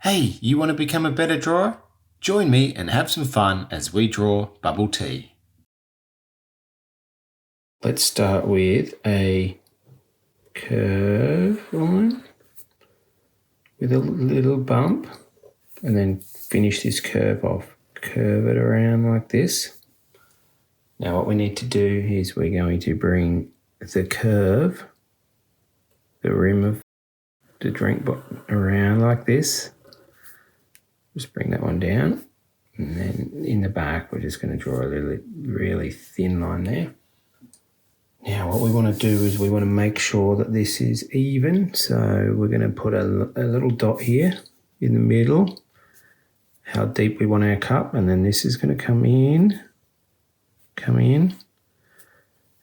Hey, you want to become a better drawer? Join me and have some fun as we draw bubble tea. Let's start with a curve line with a little bump and then finish this curve off. Curve it around like this. Now what we need to do is we're going to bring the curve, the rim of the drink bottle around like this. Just bring that one down, and then in the back we're just going to draw a really thin line there. Now what we want to do is we want to make sure that this is even, so we're going to put a little dot here in the middle, how deep we want our cup, and then this is going to come in.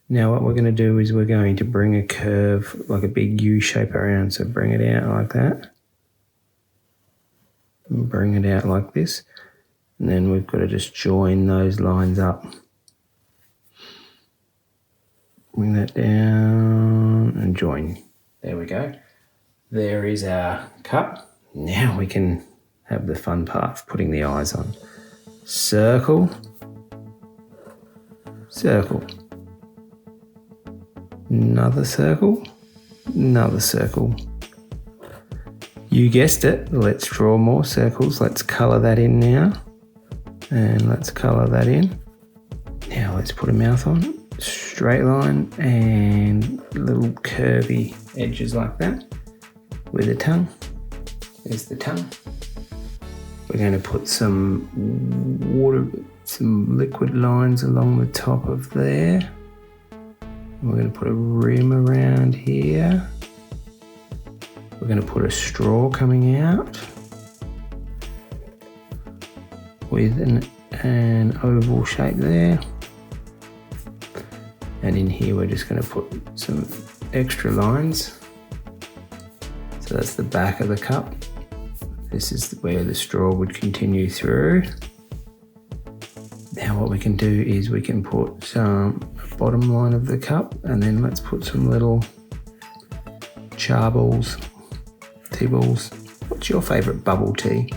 Now what we're going to do is we're going to bring a curve, like a big U shape around, so bring it out like that. And bring it out like this, and then we've got to just join those lines up. Bring that down and join. There we go. There is our cup. Now we can have the fun part of putting the eyes on. Circle, circle, another circle, another circle. You guessed it, let's draw more circles. Let's colour that in now. And let's colour that in. Now let's put a mouth on. Straight line and little curvy edges like that with a tongue. There's the tongue. We're going to put some liquid lines along the top of there. We're going to put a rim around here. We're going to put a straw coming out with an oval shape there. And in here we're just going to put some extra lines. So that's the back of the cup. This is where the straw would continue through. Now what we can do is we can put some bottom line of the cup, and then let's put some little char balls, tea balls. What's your favourite bubble tea?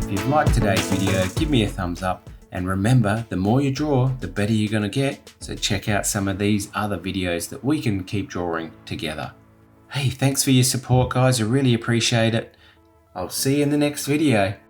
If you've liked today's video, give me a thumbs up, and remember, the more you draw, the better you're going to get, so check out some of these other videos that we can keep drawing together. Hey, thanks for your support guys, I really appreciate it. I'll see you in the next video.